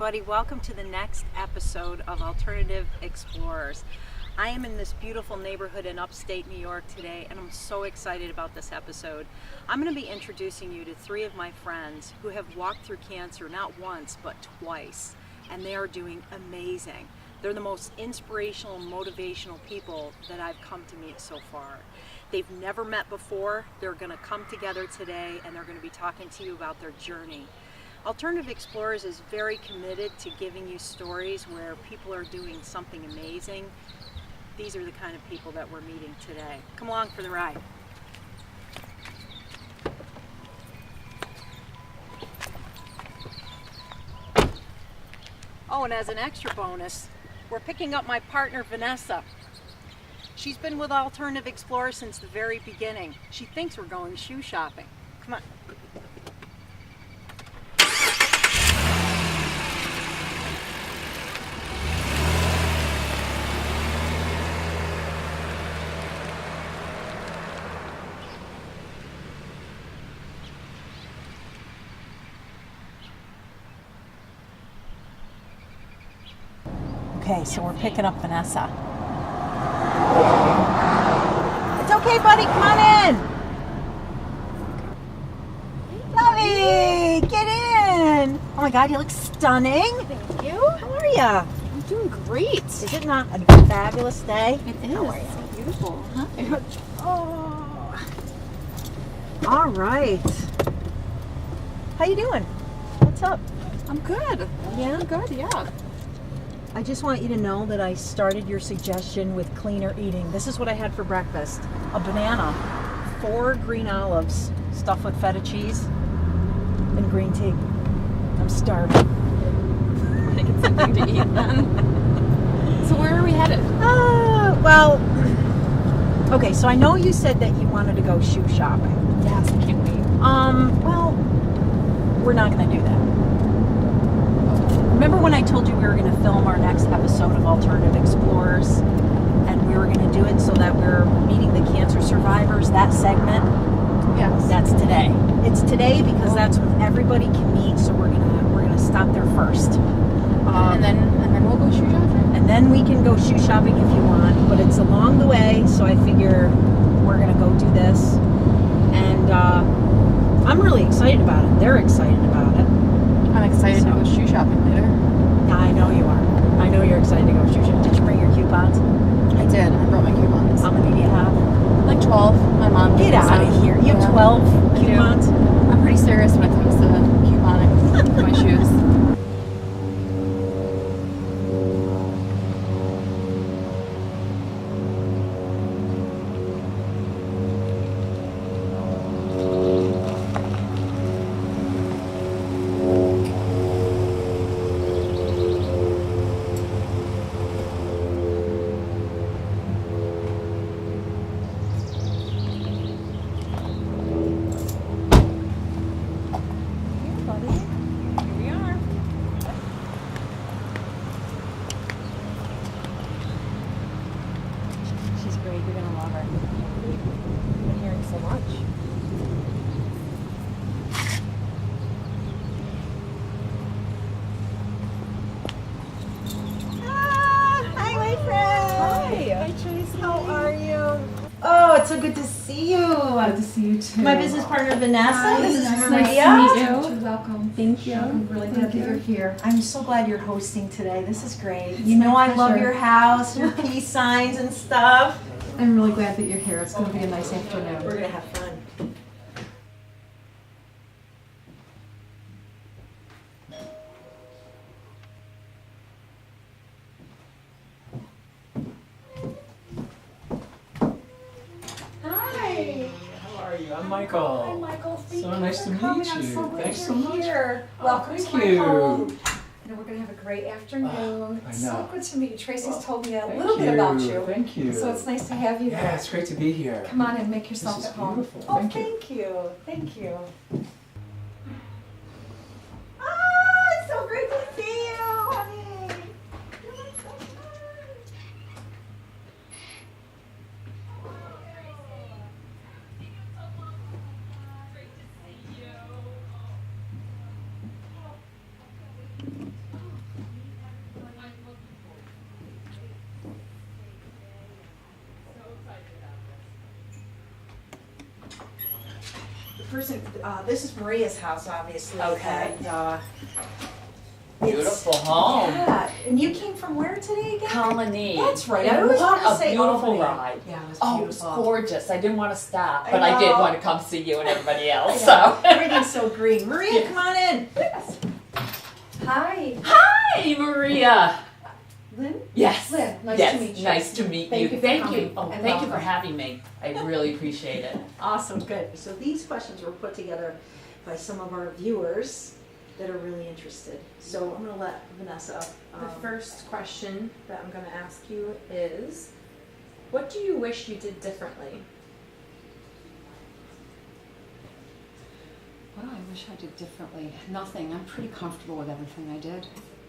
everybody. Welcome to the next episode of Alternative Explorers. I am in this beautiful neighborhood in upstate New York today, and I'm so excited about this episode. I'm going to be introducing you to three of my friends who have walked through cancer not once, but twice, and they are doing amazing. They're the most inspirational and motivational people that I've come to meet so far. They've never met before. They're going to come together today, and they're going to be talking to you about their journey. Alternative Explorers is very committed to giving you stories where people are doing something amazing. These are the kind of people that we're meeting today. Come along for the ride. Oh, and as an extra bonus, we're picking up my partner, Vanessa. She's been with Alternative Explorers since the very beginning. She thinks we're going shoe shopping. Come on. Okay, so we're picking up Vanessa. It's okay, buddy. Come on in. Lovey, get in. Oh my God, you look stunning. Thank you. How are ya? I'm doing great. Is it not a fabulous day? It is. How are you? It's beautiful. Huh? Oh. All right. How you doing? What's up? I'm good. Yeah? I'm good, yeah. I just want you to know that I started your suggestion with cleaner eating. This is what I had for breakfast. A banana, 4 green olives, stuffed with feta cheese, and green tea. I'm starving. I get something to eat then. So where are we headed? Well, okay, so I know you said that you wanted to go shoe shopping. Yes, I can't wait. Well, we're not going to do that. Remember when I told you we were going to film our next episode of Alternative Explorers, and we were going to do it so that we're meeting the cancer survivors, that segment? Yes. That's today. It's today because that's when everybody can meet, so we're gonna stop there first. And then we'll go shoe shopping? And then we can go shoe shopping if you want, but it's along the way, so I figure we're going to go do this. And I'm really excited about it. They're excited about it. I'm excited to go shoe shopping later. I know you are. I know you're excited to go shoe shopping. Did you bring your coupons? I did. I brought my coupons. How many do you have? Like 12. My mom Get gave me out some. of here. You have 12 I do. coupons? I'm pretty serious when it comes to couponing for my shoes. She's great. You're going to love her. I've been hearing so much. Hi, my friend. Hi, Tracy. How are you? Oh, it's so good to see you. Glad to see you too. My business partner, Vanessa. Hi, This is nice to Maria. meet you. Welcome. Thank you. I'm really glad that you're here. I'm so glad you're hosting today. This is great. It's You know my I love pleasure. your house, your peace signs and stuff. I'm really glad that you're here. It's going to be a nice afternoon. We're going to have fun. Hi. How are you? I'm Michael. Hi, Michael. Thank So you nice for to coming. meet I'm you. so glad Thanks you're so much. here. Oh, Welcome thank to my you. home. I know we're going to have a great afternoon. I It's know. so good to meet you. Tracy's Well, told me a Thank little bit about you. Thank you. So it's nice to have you Yeah, here. it's great to be here. Come on and make yourself This is at home. beautiful. Oh, Thank you. thank you. Thank you. Oh, it's so great to see you, honey. You look so good. This is Maria's house, obviously. Okay. And, Beautiful home. Yeah, and you came from where today again? Colony. That's right. And I always what want to a say beautiful Albany. ride. Yeah, it was Oh, it was beautiful. gorgeous. I didn't want to stop, I but I did know. want to come see you and everybody I else. know. So. Everything's so green. Maria, Yes. come on in. Hi. Hi, Maria. Lynn? Yes. Lynn, nice yes. to meet you. Nice to meet Thank you. you for Thank coming you. Oh, and thank you for welcome. having me. I really appreciate it. Awesome, good. So these questions were put together by some of our viewers that are really interested. So I'm going to let Vanessa. The first question that I'm going to ask you is, what do you wish you did differently? What do I wish I did differently? Nothing. I'm pretty comfortable with everything I did.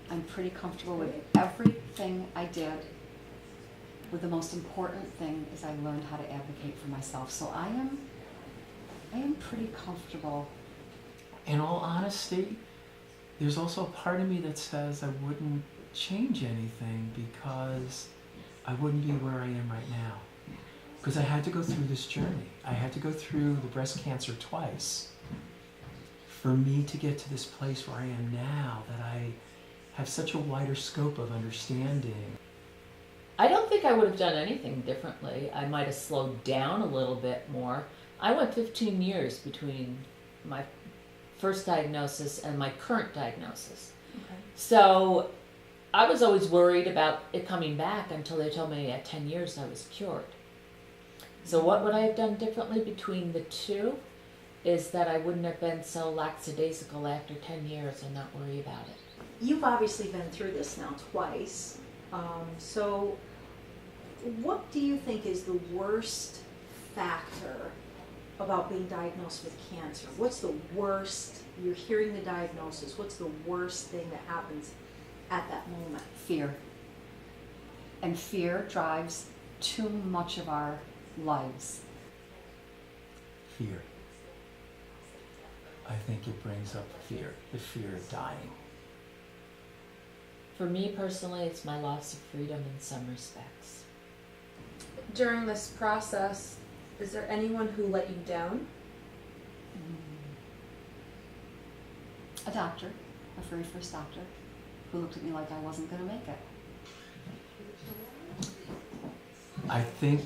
I'm pretty comfortable with everything I did. With the most important thing is I learned how to advocate for myself. So I am pretty comfortable. In all honesty, there's also a part of me that says I wouldn't change anything because I wouldn't be where I am right now. Because I had to go through this journey. I had to go through the breast cancer twice for me to get to this place where I am now, that I have such a wider scope of understanding. I don't think I would have done anything differently. I might have slowed down a little bit more. I went 15 years between my first diagnosis and my current diagnosis. Okay. So I was always worried about it coming back until they told me at 10 years I was cured. So what would I have done differently between the two is that I wouldn't have been so lackadaisical after 10 years and not worry about it. You've obviously been through this now twice. So what do you think is the worst factor about being diagnosed with cancer? What's the worst, you're hearing the diagnosis, what's the worst thing that happens at that moment? Fear. And fear drives too much of our lives. Fear. I think it brings up fear, the fear of dying. For me personally, it's my loss of freedom in some respects. During this process, is there anyone who let you down? A doctor, my very first doctor, who looked at me like I wasn't going to make it. I think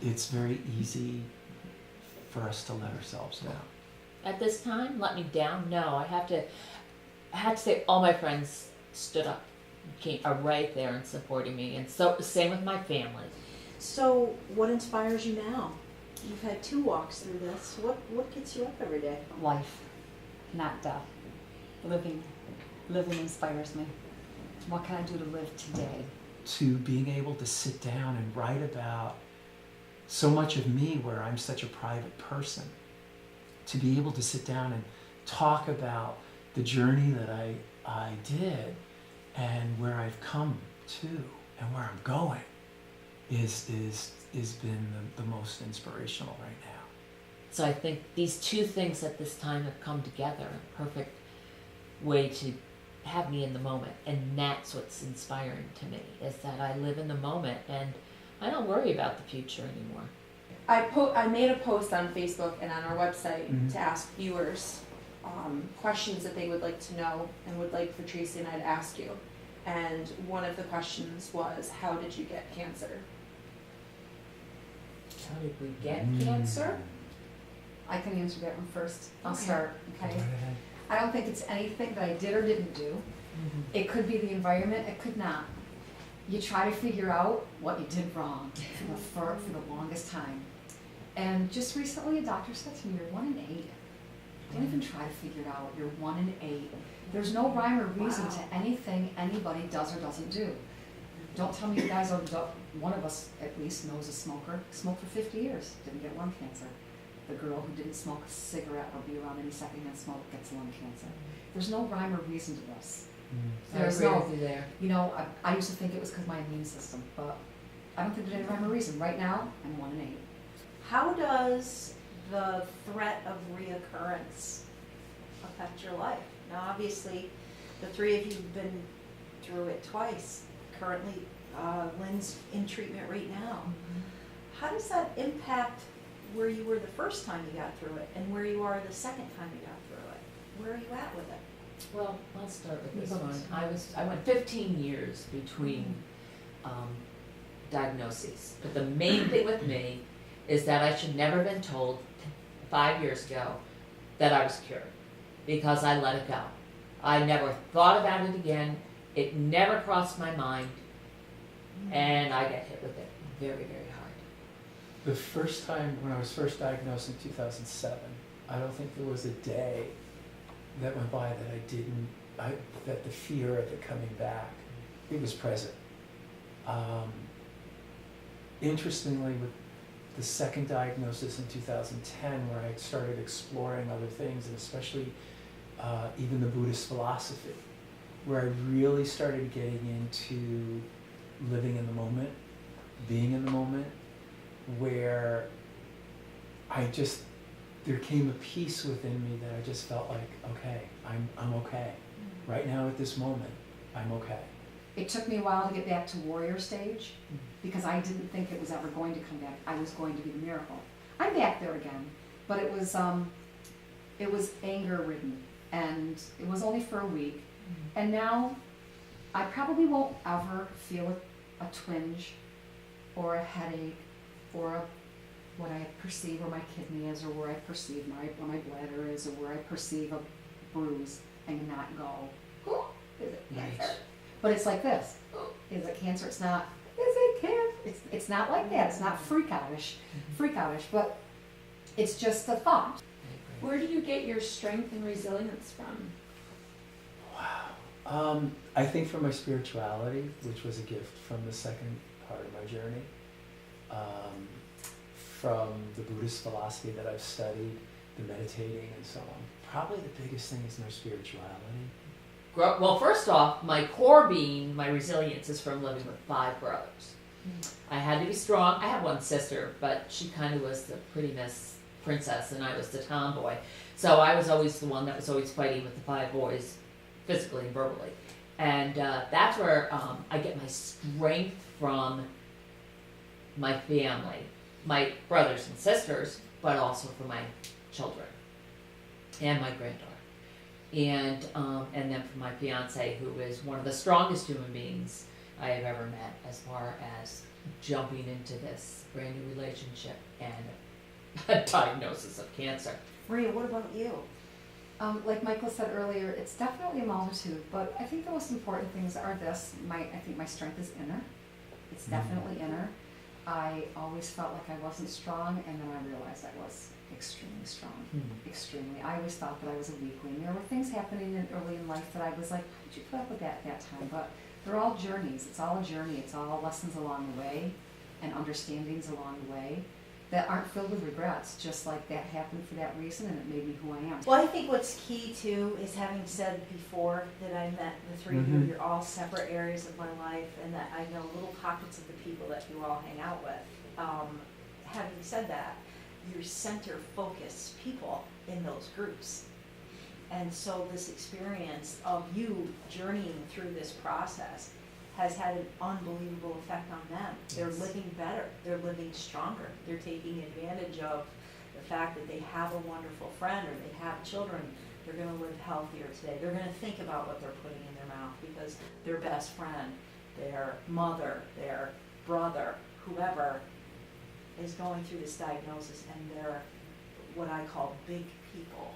it's very easy for us to let ourselves down. At this time, let me down? No, I have to say all my friends stood up, are right there and supporting me, and so same with my family. So what inspires you now? You've had 2 walks through this. What gets you up every day? Life, not death. Living inspires me. What can I do to live today? To being able to sit down and write about so much of me where I'm such a private person. To be able to sit down and talk about the journey that I did and where I've come to and where I'm going is been the most inspirational right now. So I think these two things at this time have come together, a perfect way to have me in the moment, and that's what's inspiring to me, is that I live in the moment and I don't worry about the future anymore. I made a post on Facebook and on our website Mhm. to ask viewers questions that they would like to know and would like for Tracy and I to ask you. And one of the questions was, how did you get cancer? How did we get Mm. cancer? I can answer that one first. I'll Okay. start, okay? I don't think it's anything that I did or didn't do. Mm-hmm. It could be the environment, it could not. You try to figure out what you did wrong for the longest time. And just recently a doctor said to me, you're 1 in 8. Don't even try to figure it out, you're 1 in 8. There's no rhyme or reason to anything anybody does or doesn't do. Don't tell me you guys are, one of us at least knows a smoker, smoked for 50 years, didn't get lung cancer. The girl who didn't smoke a cigarette or be around any secondhand smoke gets lung cancer. There's no rhyme or reason to this. I There's agree no, with you there. you know, I used to think it was because of my immune system, but I don't think there's any rhyme or reason. Right now, I'm 1 in 8. How does the threat of reoccurrence affect your life? Now, obviously, the 3 of you have been through it twice. Currently, Lynn's in treatment right now. How does that impact where you were the first time you got through it and where you are the second time you got through it. Where are you at with it? Well, I'll start with this one. I went 15 years between diagnoses. But the main thing with me is that I should never have been told 5 years ago that I was cured, because I let it go. I never thought about it again. It never crossed my mind, and I get hit with it very, very hard. The first time when I was first diagnosed in 2007, I don't think there was a day that went by that that the fear of it coming back, it was present. Interestingly, with the second diagnosis in 2010, where I started exploring other things, and especially even the Buddhist philosophy, where I really started getting into living in the moment, being in the moment, where there came a peace within me that I just felt like, okay, I'm okay. Right now at this moment, I'm okay. It took me a while to get back to warrior stage because I didn't think it was ever going to come back. I was going to be the miracle. I'm back there again, but it was anger ridden, and it was only for a week. And now I probably won't ever feel a twinge or a headache or what I perceive where my kidney is, or where I perceive where my bladder is, or where I perceive a bruise, and not go, oh, is it cancer? Right. But it's like this. Is it cancer? It's not. Is it cancer? It's not like that. It's not freakoutish, but it's just a thought. Where do you get your strength and resilience from? Wow. I think from my spirituality, which was a gift from the second part of my journey, from the Buddhist philosophy that I've studied, the meditating and so on. Probably the biggest thing is my spirituality. Well, first off, my core being, my resilience is from living with 5 brothers. I had to be strong. I had one sister, but she kind of was the pretty miss princess, and I was the tomboy. So I was always the one that was always fighting with the 5 boys, physically and verbally. And that's where I get my strength from my family, my brothers and sisters, but also from my children and my granddaughter. And then from my fiance, who is one of the strongest human beings I have ever met, as far as jumping into this brand new relationship and a diagnosis of cancer. Maria, what about you? Like Michael said earlier, it's definitely a multitude, but I think the most important things are this. I think my strength is inner. It's definitely inner. I always felt like I wasn't strong, and then I realized I was extremely strong. Extremely. I always thought that I was a weakling. There were things happening early in life that I was like, how did you put up with that at that time? But they're all journeys. It's all a journey. It's all lessons along the way and understandings along the way that aren't filled with regrets, just like that happened for that reason and it made me who I am. Well, I think what's key too is, having said before that I met the 3 of you, you're all separate areas of my life, and that I know little pockets of the people that you all hang out with. Having said that, you're center focused people in those groups. And so this experience of you journeying through this process has had an unbelievable effect on them. They're living better, they're living stronger, they're taking advantage of the fact that they have a wonderful friend, or they have children. They're gonna live healthier today. They're gonna think about what they're putting in their mouth, because their best friend, their mother, their brother, whoever is going through this diagnosis, and they're what I call big people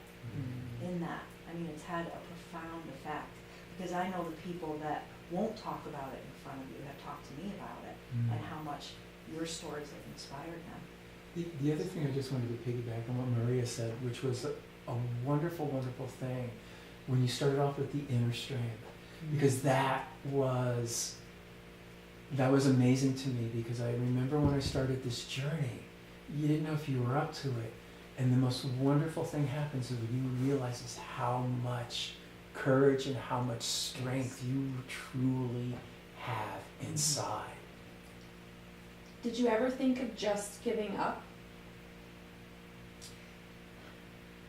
in that. I mean, it's had a profound effect, because I know the people that won't talk about it in front of you have talked to me about it, and how much your stories have inspired them. The other thing I just wanted to piggyback on what Maria said, which was a wonderful, wonderful thing, when you started off with the inner strength, because that was amazing to me, because I remember when I started this journey, you didn't know if you were up to it, and the most wonderful thing happens is when you realize is how much courage and how much strength you truly have inside. Did you ever think of just giving up?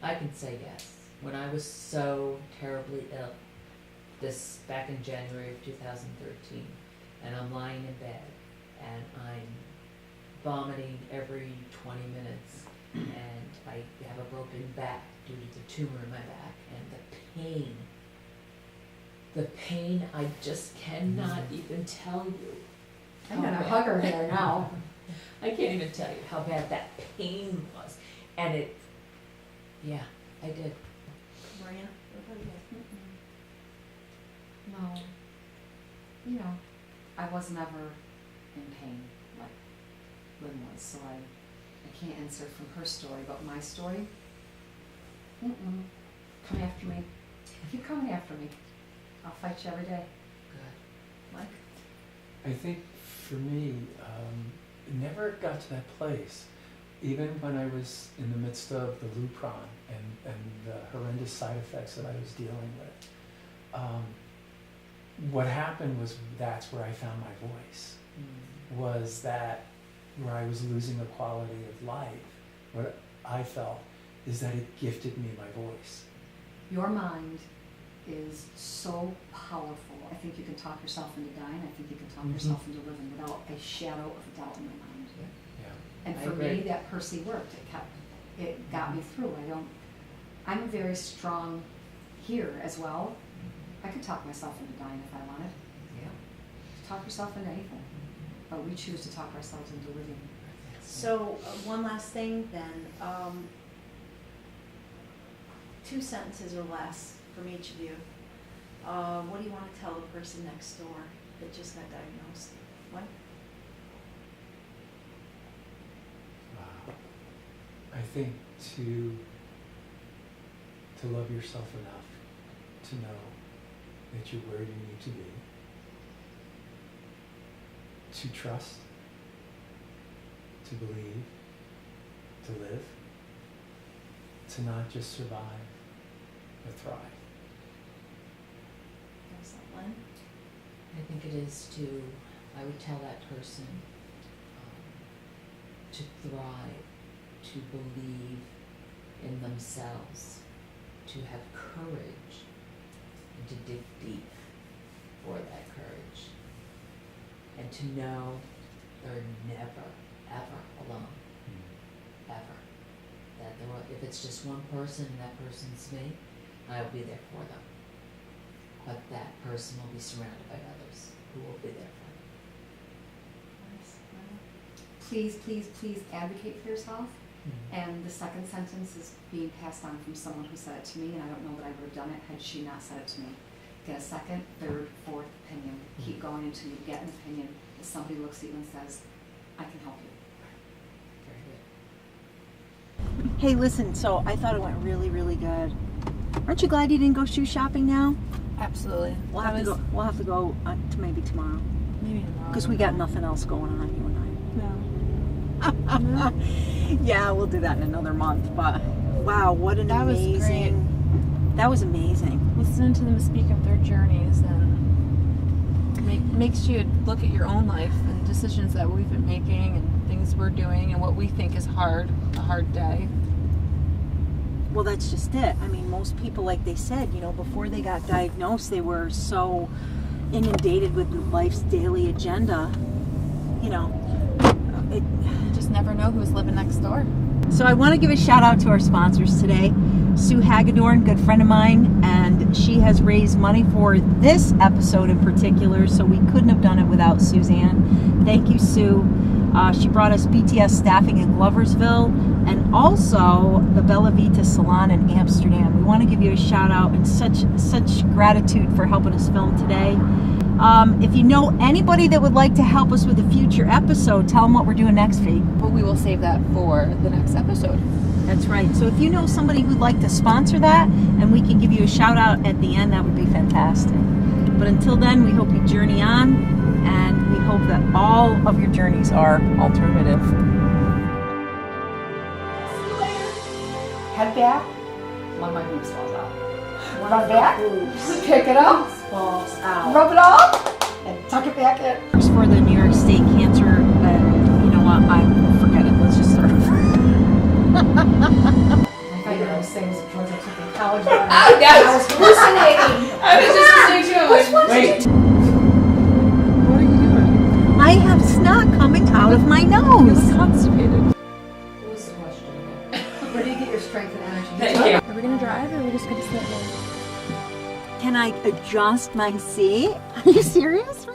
I can say yes. When I was so terribly ill, this back in January of 2013, and I'm lying in bed, and I'm vomiting every 20 minutes, and I have a broken back due to the tumor in my back, and the pain I just cannot even tell you. I'm gonna hug her there now. I can't even tell you how bad that pain was. And it, yeah, I did. Maria, what about you? No. You know, I was never in pain like Lynn was, so I can't answer from her story, but my story, come after me. If you're coming after me, I'll fight you every day. Good. Mike? I think for me, it never got to that place. Even when I was in the midst of the Lupron and the horrendous side effects that I was dealing with, what happened was that's where I found my voice. Was that where I was losing the quality of life. What I felt is that it gifted me my voice. Your mind is so powerful. I think you can talk yourself into dying. I think you can talk yourself into living without a shadow of a doubt in your mind. Yeah. And I for agree. me, that Percy worked. It got me through. I'm very strong here as well. I could talk myself into dying if I wanted. Yeah. Talk yourself into anything. But we choose to talk ourselves into living. So, one last thing then, 2 sentences or less from each of you. What do you want to tell the person next door that just got diagnosed? What? Wow. I think to love yourself enough to know that you're where you need to be, to trust, to believe, to live, to not just survive, but thrive. Thanks, Lynn. I think it is I would tell that person to thrive, to believe in themselves, to have courage, and to dig deep for that courage. And to know they're never, ever alone. Ever. That if it's just one person and that person's me, I will be there for them. But that person will be surrounded by others who will be there for them. Nice. Please, please, please advocate for yourself. And the second sentence is being passed on from someone who said it to me, and I don't know that I would have done it had she not said it to me. Get a second, third, fourth opinion. Keep going until you get an opinion that somebody looks at you and says, I can help you. Very good. Hey, listen, so I thought it went really, really good. Aren't you glad you didn't go shoe shopping now? Absolutely. We'll have to go to maybe tomorrow. Maybe tomorrow. Because we got nothing else going on, you and I. No. Yeah, we'll do that in another month. But wow, what an That was amazing. That was amazing. Listening to them speak of their journeys and makes you look at your own life and decisions that we've been making and things we're doing and what we think is hard, a hard day. Well, that's just it. I mean, most people, like they said, before they got diagnosed, they were so inundated with life's daily agenda. You just never know who's living next door. So I want to give a shout out to our sponsors today. Sue Hagedorn, good friend of mine, and she has raised money for this episode in particular, so we couldn't have done it without Suzanne. Thank you, Sue. She brought us BTS staffing in Gloversville and also the Bella Vita Salon in Amsterdam. We want to give you a shout out and such gratitude for helping us film today. If you know anybody that would like to help us with a future episode, tell them what we're doing next week. But we will save that for the next episode. That's right. So if you know somebody who'd like to sponsor that and we can give you a shout out at the end, that would be fantastic. But until then, we hope you journey on, and we hope that all of your journeys are alternative. Head back, one of my boobs falls out. Run back, pick it up, Falls out. rub it off, and tuck it back in. For the New York State Cancer, and you know what? I forget it. Let's just start. I thought you were going to say it was a drug I took in college. Oh, yes. I was hallucinating. I was just listening to it. Wait. What are you doing? I have snot coming out of my nose. Constipated. What was the question again? just my seat? Are you serious?